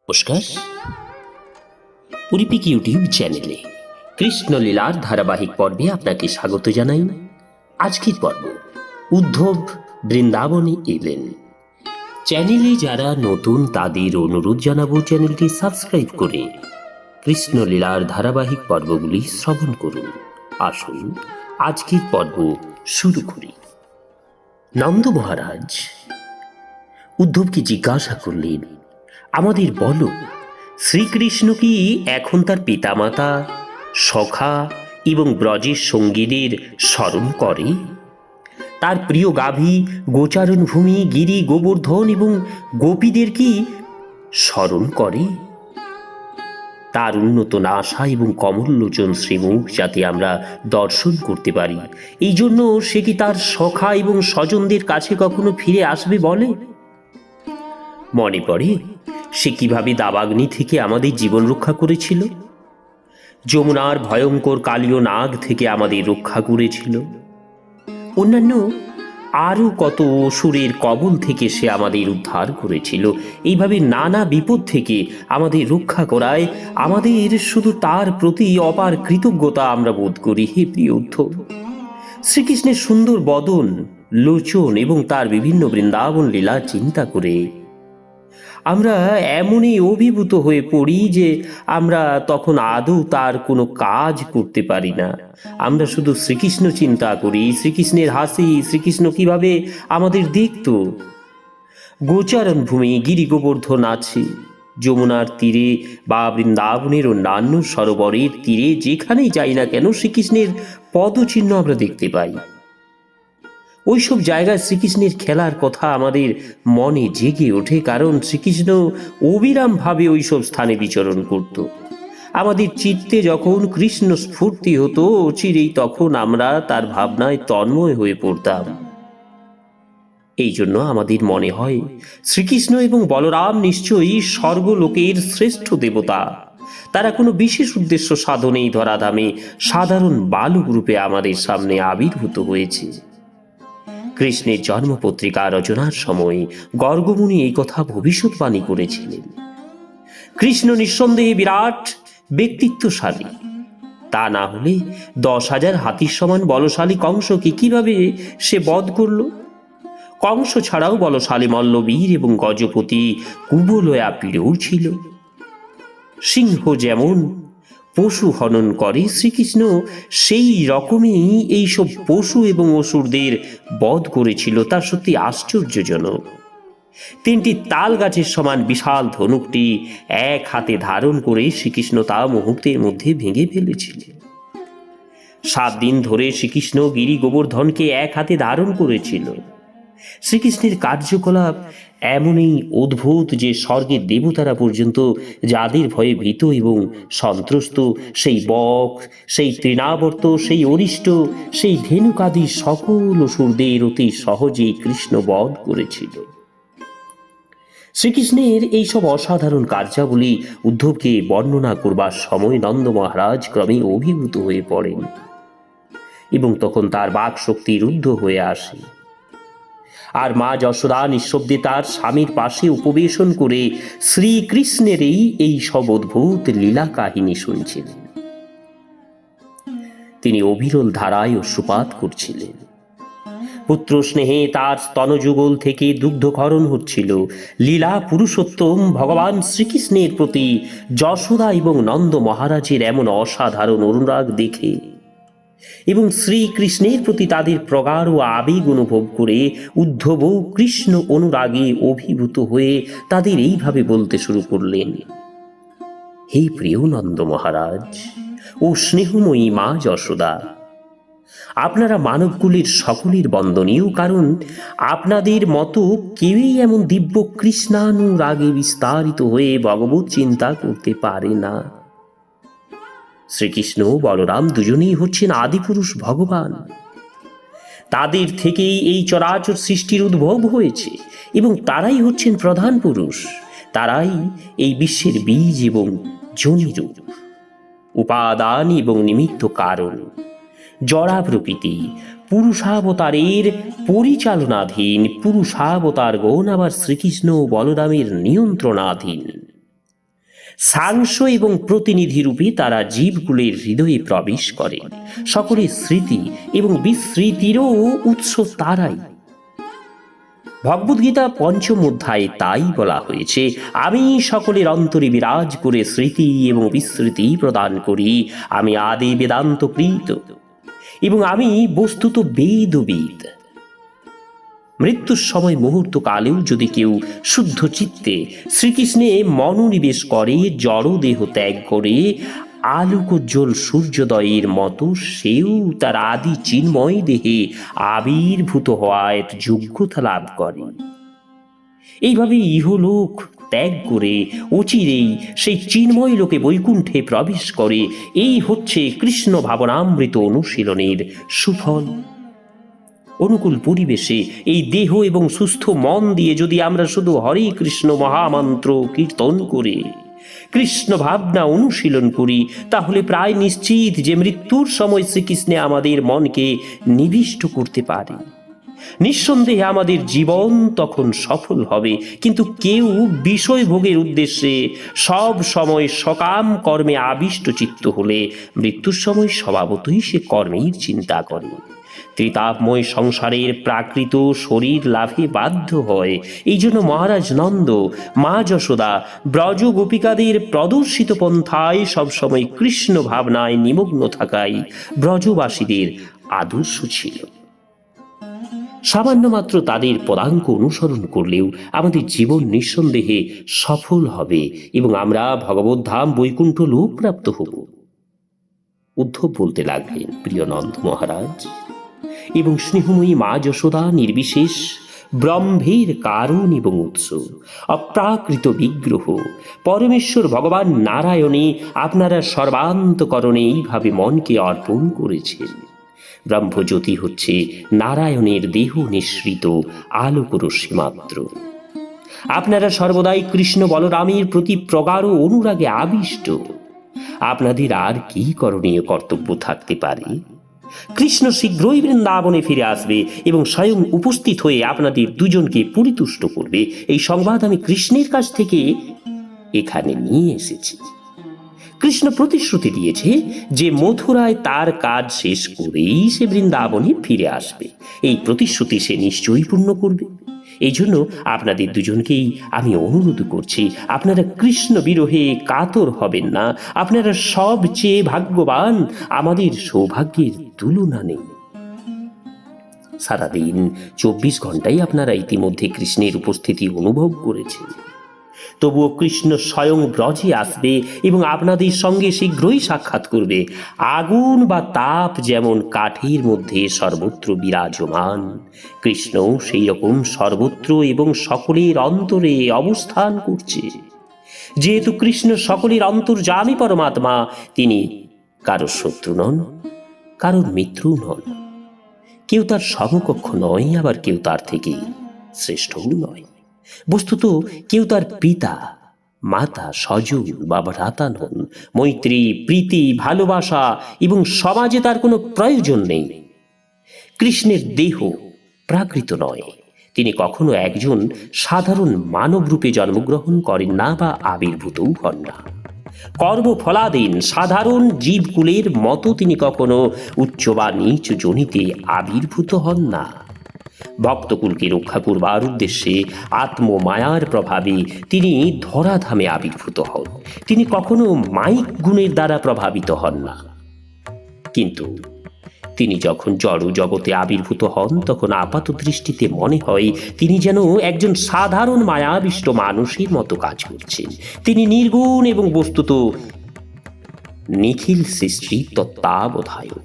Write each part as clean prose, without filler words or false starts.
নমস্কার। পরিপিক ইউটিউব চ্যানেলে কৃষ্ণলীলার ধারাবাহিক পর্বে আপনাকে স্বাগত জানাই। আজকের পর্ব উদ্ধব বৃন্দাবনে এলেন। চ্যানেলে যারা নতুন তাদের অনুরোধ জানাবো চ্যানেলটি সাবস্ক্রাইব করে কৃষ্ণলীলার ধারাবাহিক পর্বগুলি শ্রবণ করুন। আসুন আজকের পর্ব শুরু করি। নন্দ মহারাজ উদ্ধবকে জিজ্ঞাসা করলেন, আমাদের বলো, শ্রীকৃষ্ণ কি এখন তার পিতামাতা, সখা এবং ব্রজের সঙ্গীদের স্মরণ করে? তার প্রিয় গাভী, গোচারণ ভূমি, গিরি, গোবর্ধন এবং গোপীদের কি স্মরণ করে? তার উন্নত নাসা এবং কমললোচন শ্রীমুখ যাতে আমরা দর্শন করতে পারি, এই জন্য সে কি তার সখা এবং স্বজনদের কাছে কখনো ফিরে আসবে বলে? মনে পড়ে সে কিভাবে দাবাগ্নি থেকে আমাদের জীবন রক্ষা করেছিল, যমুনার ভয়ঙ্কর কালীয় নাগ থেকে আমাদের রক্ষা করেছিল, অন্যান্য আরও কত অসুরের কবল থেকে সে আমাদের উদ্ধার করেছিল। এইভাবে নানা বিপদ থেকে আমাদের রক্ষা করায় আমাদের শুধু তার প্রতি অপার কৃতজ্ঞতা আমরা বোধ করি। হে প্রিয় উদ্ধব, শ্রীকৃষ্ণের সুন্দর বদন, লোচন এবং তার বিভিন্ন বৃন্দাবন লীলা চিন্তা করে আমরা এমনই অভিভূত হয়ে পড়ি যে আমরা তখন আদৌ তার কোনো কাজ করতে পারি না। আমরা শুধু শ্রীকৃষ্ণ চিন্তা করি, শ্রীকৃষ্ণের হাসি, শ্রীকৃষ্ণ কিভাবে আমাদের দেখত। গোচারণ ভূমি, গিরি, গোবর্ধন আছে, যমুনার তীরে বা বৃন্দাবনের অন্যান্য সরোবরের তীরে যেখানেই যাই না কেন শ্রীকৃষ্ণের পদচিহ্ন আমরা দেখতে পাই। ওইসব জায়গায় শ্রীকৃষ্ণের খেলার কথা আমাদের মনে জেগে ওঠে, কারণ শ্রীকৃষ্ণ অবিরামভাবে ওইসব স্থানে বিচরণ করত। আমাদের চিত্তে যখন কৃষ্ণ স্ফূর্তি হতো চিরেই তখন আমরা তার ভাবনায় তন্ময় হয়ে পড়তাম। এই জন্য আমাদের মনে হয় শ্রীকৃষ্ণ এবং বলরাম নিশ্চয়ই স্বর্গলোকের শ্রেষ্ঠ দেবতা। তারা কোনো বিশেষ উদ্দেশ্য সাধনেই ধরাধামে সাধারণ বালক রূপে আমাদের সামনে আবির্ভূত হয়েছে। কৃষ্ণের জন্মপত্রিকা রচনার সময় গর্গমুনি এই কথা ভবিষ্যৎবাণী করেছিলেন। কৃষ্ণ নিঃসন্দেহে বিরাট ব্যক্তিত্বশালী, তা না হলে 10,000 হাতির সমান বলশালী কংসকে কিভাবে সে বধ করল? কংস ছাড়াও বলশালী মল্লবীর এবং গজপতি কুবলয়া পীড়ও ছিল। সিংহ যেমন পশু হনন করে, শ্রীকৃষ্ণ সেই রকমই এইসব পশু এবং অসুরদের বধ করেছিল। তা সত্যি আশ্চর্যজনক। 3টি তাল গাছের সমান বিশাল ধনুকটি এক হাতে ধারণ করে শ্রীকৃষ্ণ তা মুহূর্তের মধ্যে ভেঙে ফেলেছিলেন। 7 দিন ধরে শ্রীকৃষ্ণ গিরি গোবর্ধনকে এক হাতে ধারণ করেছিল। শ্রীকৃষ্ণের কার্যকলাপ এমনই অদ্ভুত যে স্বর্গের দেবতারা পর্যন্ত যাদের ভয়ে ভীত এবং সন্ত্রস্ত, সেই বক, সেই তৃণাবর্ত, সেই অরিষ্ট, সেই ধেনুকাদি সকল অসুরদের অতি সহজেই কৃষ্ণ বধ করেছিল। শ্রীকৃষ্ণের এইসব অসাধারণ কার্যাবলী উদ্ধবকে বর্ণনা করবার সময় নন্দ মহারাজ ক্রমে অভিভূত হয়ে পড়েন এবং তখন তার বাক শক্তি রুদ্ধ হয়ে আসে। আর মা যশোদা নিঃশব্দে তার স্বামীর পাশে উপবেশন করে শ্রীকৃষ্ণের এই সব অদ্ভুত লীলা কাহিনী শুনছিলেন। তিনি অবিরল ধারায় অশ্রুপাত করছিলেন। পুত্র স্নেহে তার স্তনযুগল থেকে দুগ্ধক্ষরণ হচ্ছিল। লীলা পুরুষোত্তম ভগবান শ্রীকৃষ্ণের প্রতি যশোদা এবং নন্দ মহারাজের এমন অসাধারণ অনুরাগ দেখে এবং শ্রীকৃষ্ণের প্রতি তাদের প্রগাঢ় আবেগ অনুভব করে উদ্ধব কৃষ্ণ অনুরাগে অভিভূত হয়ে তাদের এইভাবে বলতে শুরু করলেন, হে প্রিয় নন্দ মহারাজ ও স্নেহময়ী মা যশোদা, আপনারা মানবকুলের সকলের বন্দনীয়, কারণ আপনাদের মতো কেউই এমন দিব্য কৃষ্ণানুরাগে বিস্তারিত হয়ে ভগবত চিন্তা করতে পারে না। শ্রীকৃষ্ণ বলরাম দুজনেই হচ্ছেন আদিপুরুষ ভগবান। তাদের থেকেই এই চরাচর সৃষ্টির উদ্ভব হয়েছে এবং তারাই হচ্ছেন প্রধান পুরুষ। তারাই এই বিশ্বের বীজ এবং জনিরূপ, উপাদান এবং নিমিত্ত কারণ। জড়া প্রকৃতি পুরুষাবতারের পরিচালনাধীন, পুরুষাবতারগণ আবার শ্রীকৃষ্ণ ও বলরামের নিয়ন্ত্রণাধীন। সাংস এবং প্রতিনিধি রূপে তারা জীবগুলির হৃদয়ে প্রবেশ করে। সকলের স্মৃতি এবং বিস্মৃতিরও উৎস তারাই। ভগবদ্গীতা পঞ্চম অধ্যায়ে তাই বলা হয়েছে, আমি সকলের অন্তরে বিরাজ করে স্মৃতি এবং বিস্মৃতি প্রদান করি। আমি আদি বেদান্ত কৃত এবং আমি বস্তুত বেদবিদ। মৃত্যুর সময় মুহূর্ত কালেও যদি কেউ শুদ্ধ চিত্তে শ্রীকৃষ্ণে মনোনিবেশ করে, জড় দেহ ত্যাগ করে আলোকোজ্জ্বল সূর্যোদয়ের মতো সেও তার আদি চিন্ময় দেহে আবির্ভূত হওয়ার যোগ্যতা লাভ করে। এইভাবে ইহলোক ত্যাগ করে অচিরেই সেই চিন্ময় লোকে বৈকুণ্ঠে প্রবেশ করে। এই হচ্ছে কৃষ্ণ ভাবনামৃত অনুশীলনের সুফল। অনুকূল পরিবেশে এই দেহ এবং সুস্থ মন দিয়ে যদি আমরা শুধু হরে কৃষ্ণ মহামন্ত্র কীর্তন করে কৃষ্ণ ভাবনা অনুশীলন করি, তাহলে প্রায় নিশ্চিত যে মৃত্যুর সময় শ্রীকৃষ্ণে আমাদের মনকে নিবিষ্ট করতে পারে। নিঃসন্দেহে আমাদের জীবন তখন সফল হবে। কিন্তু কেউ বিষয় ভোগের উদ্দেশ্যে সব সময় সকাম কর্মে আবিষ্ট চিত্ত হলে মৃত্যুর সময় স্বভাবতই সে কর্মের চিন্তা করে। ত্রিতাপময় সংসারের প্রাকৃত শরীর লাভে বাধ্য হয়। এই জন্য মহারাজ নন্দ, মা যশোদা ব্রজ গোপিকাদের প্রদর্শিত পন্থায় সবসময় কৃষ্ণ ভাবনায় নিমগ্ন থাকাই ব্রজবাসীদের আদর্শ ছিল। সামান্য মাত্র তাদের পদাঙ্ক অনুসরণ করলেও আমাদের জীবন নিঃসন্দেহে সফল হবে এবং আমরা ভগবদ্ধাম বৈকুণ্ঠ লোক প্রাপ্ত হব। উদ্ধব বলতে লাগলেন, প্রিয় নন্দ মহারাজ এবং স্নেহময়ী মা যশোদা নির্বিশেষ ব্রহ্মের কারণ এবং উৎস, অপ্রাকৃত বিগ্রহ পরমেশ্বর ভগবান নারায়ণে আপনারা সর্বান্তকরণে এইভাবে মনকে অর্পণ করেছেন। ব্রহ্মজ্যোতি হচ্ছে নারায়ণের দেহ নিঃসৃত আলোকরশ্মি মাত্র। আপনারা সর্বদাই কৃষ্ণ বলরামের প্রতি প্রগাঢ় অনুরাগে আবিষ্ট। আপনাদের আর কি করণীয় কর্তব্য থাকতে পারে? কৃষ্ণ শীঘ্রই বৃন্দাবনে ফিরে আসবে এবং স্বয়ং উপস্থিত হয়ে আপনাদের দুজনকে পরিতুষ্ট করবে। এই সংবাদ আমি কৃষ্ণের কাছ থেকে এখানে নিয়ে এসেছি। কৃষ্ণ প্রতিশ্রুতি দিয়েছে যে মথুরায় তার কাজ শেষ করেই সে বৃন্দাবনে ফিরে আসবে। এই প্রতিশ্রুতি সে নিশ্চয়ই পূর্ণ করবে। এই জন্য আপনাদের দুজনকেই আমি অনুরোধ করছি, আপনারা কৃষ্ণ বিরহে কাতর হবেন না। আপনারা সবচেয়ে ভাগ্যবান, আমাদের সৌভাগ্যের তুলনা নেই। সারাদিন 24 ঘন্টাই আপনারা ইতিমধ্যে কৃষ্ণের উপস্থিতি অনুভব করেছেন। তবুও কৃষ্ণ স্বয়ং ব্রজে আসবে এবং আপনাদের সঙ্গে শীঘ্রই সাক্ষাৎ করবে। আগুন বা তাপ যেমন কাঠের মধ্যে সর্বত্র বিরাজমান, কৃষ্ণ সেই রকম সর্বত্র এবং সকলের অন্তরে অবস্থান করছে। যেহেতু কৃষ্ণ সকলের অন্তর্যামী পরমাত্মা, তিনি কারো শত্রু নন, কারোর মিত্রও নন। কেউ তার সমকক্ষ নয়, আবার কেউ তার থেকে শ্রেষ্ঠও নয়। বস্তুত কেউ তার পিতা, মাতা, স্বজন বা ভ্রাতা নন। মৈত্রী, প্রীতি, ভালোবাসা এবং সমাজে তার কোনো প্রয়োজন নেই। কৃষ্ণের দেহ প্রাকৃত নয়। তিনি কখনো একজন সাধারণ মানব রূপে জন্মগ্রহণ করেন না বা আবির্ভূতও হন না। কর্মফলাধীন সাধারণ জীবকুলের মতো তিনি কখনো উচ্চ বা নীচ যোনিতে আবির্ভূত হন না। ভক্তকুলকে রক্ষা করবার উদ্দেশ্যে আত্মমায়ার প্রভাবে তিনি ধরাধামে আবির্ভূত হন। তিনি কখনো মাইক গুণের দ্বারা প্রভাবিত হন না। কিন্তু তিনি যখন জড় জগতে আবির্ভূত হন, তখন আপাত দৃষ্টিতে মনে হয় তিনি যেন একজন সাধারণ মায়াবিষ্ট মানুষের মতো কাজ করছেন। তিনি নির্গুণ এবং বস্তুত নিখিল সৃষ্টি তত্ত্বাবধায়ক।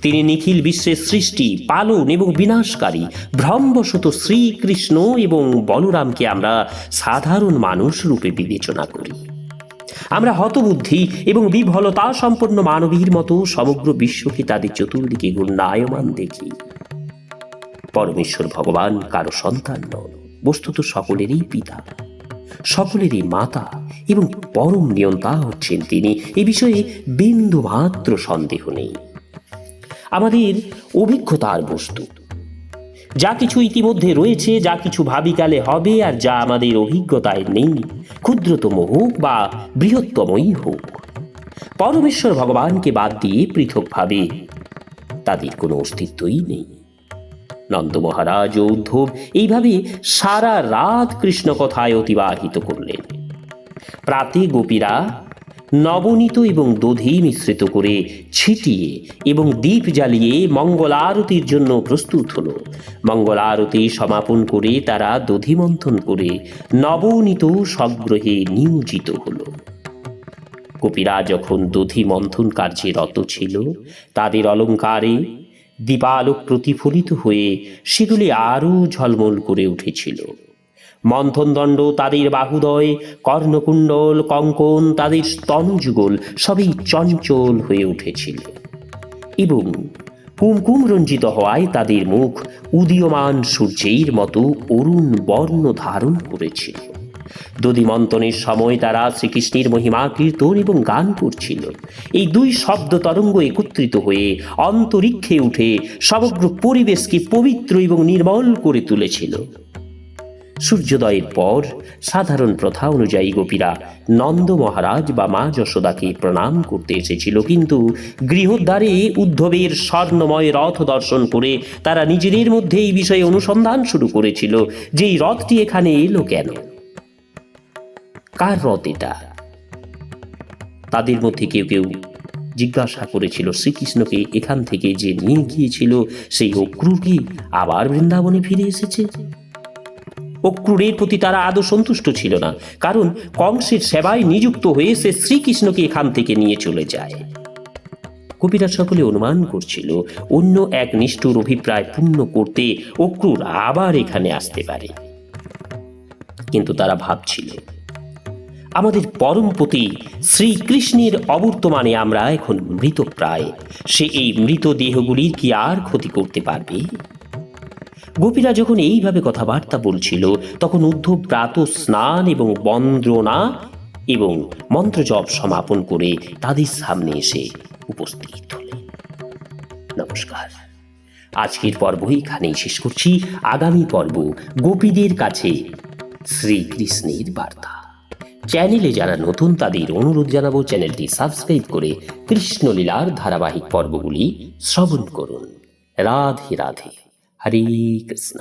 তিনি নিখিল বিশ্বের সৃষ্টি, পালন এবং বিনাশকারী। ভ্রমবশত শ্রীকৃষ্ণ এবং বলরামকে আমরা সাধারণ মানুষ রূপে বিবেচনা করি। আমরা হতবুদ্ধি এবং বিফলতা সম্পন্ন মানবীর মতো সমগ্র বিশ্বকে তাদের চতুর্দিকে ঘূর্ণায়মান দেখি। পরমেশ্বর ভগবান কারো সন্তান নন, বস্তুত সকলেরই পিতা, সকলেরই মাতা এবং পরম নিয়ন্তা হচ্ছেন তিনি। এ বিষয়ে বিন্দু মাত্র সন্দেহ নেই। আমাদের অভিজ্ঞতার বস্তু যা কিছু ইতিমধ্যে রয়েছে, যা কিছু ভাবিকালে হবে, আর যা আমাদের অভিজ্ঞতায় নেই, ক্ষুদ্রতম হোক বা বৃহত্তমই হোক, পরমেশ্বর ভগবানকে বাদ দিয়ে পৃথকভাবে তাদের কোনো অস্তিত্বই নেই। নন্দ মহারাজ ও উদ্ধব এইভাবে সারা রাত কৃষ্ণ কথায় অতিবাহিত করলেন। প্রাতে গোপীরা নবনীত এবং দধি মিশ্রিত করে ছিটিয়ে এবং দীপ জ্বালিয়ে মঙ্গল আরতির জন্য প্রস্তুত হলো। মঙ্গল আরতি সমাপন করে তারা দধি মন্থন করে নবনীত সগ্রহে নিয়োজিত হলো। গোপীরা যখন দধি মন্থন কার্যে রত ছিল, তাদের অলঙ্কারে দীপালোক প্রতিফলিত হয়ে সেগুলি আরও ঝলমল করে উঠেছিল। মন্থনদণ্ড, তাদের বাহুদয়, কর্ণকুণ্ডল, কঙ্কন, তাদের স্তনযুগল সবই চঞ্চল হয়ে উঠেছিল এবং কুমকুম রঞ্জিত হওয়ায় তাদের মুখ উদীয়মান সূর্যের মতো অরুণ বর্ণ ধারণ করেছিল। দধিমন্থনের সময় তারা শ্রীকৃষ্ণের মহিমা কীর্তন এবং গান করছিল। এই দুই শব্দ তরঙ্গ একত্রিত হয়ে অন্তরিক্ষে উঠে সমগ্র পরিবেশকে পবিত্র এবং নির্মল করে তুলেছিল। সূর্যোদয়ের পর সাধারণ প্রথা অনুযায়ী গোপীরা নন্দ মহারাজ বা মা যশোদাকে প্রণাম করতে এসেছিল, কিন্তু গৃহদ্বারে উদ্ধবের স্বর্ণময় রথ দর্শন করে তারা নিজেদের মধ্যে এই বিষয়ে অনুসন্ধান শুরু করেছিল যে এই রথটি এখানে এলো কেন, কার রথ এটা। তাদের মধ্যে কেউ কেউ জিজ্ঞাসা করেছিল শ্রীকৃষ্ণকে এখান থেকে যে নিয়ে গিয়েছিল সেই অক্রূর কি আবার বৃন্দাবনে ফিরে এসেছে। অক্রূরের প্রতি তারা আদৌ সন্তুষ্ট ছিল না, কারণ কংসের সেবায় নিযুক্ত হয়ে সে শ্রীকৃষ্ণকে এখান থেকে নিয়ে চলে যায়। কবিরা সকলে অনুমান করছিল অন্য এক নিষ্ঠুর অভিপ্রায় পূর্ণ করতে অক্রূর আবার এখানে আসতে পারে। কিন্তু তারা ভাবছিল আমাদের পরমপতি শ্রীকৃষ্ণের অবর্তমানে আমরা এখন মৃতপ্রায়, সে এই মৃত দেহগুলির কি আর ক্ষতি করতে পারবে। গোপীরা যখন এইভাবে কথাবার্তা বলছিল, তখন উদ্ধব প্রাত স্নান এবং বন্দ্রনা এবং মন্ত্রজপ সমাপন করে তাদের সামনে এসে উপস্থিত হলেন। নমস্কার, আজকের পর্ব এখানেই শেষ করছি। আগামী পর্ব গোপীদের কাছে শ্রীকৃষ্ণের বার্তা। চ্যানেলে যারা নতুন তাদের অনুরোধ জানাবো চ্যানেলটি সাবস্ক্রাইব করে কৃষ্ণলীলার ধারাবাহিক পর্বগুলি শ্রবণ করুন। রাধে রাধে, হরে কৃষ্ণ।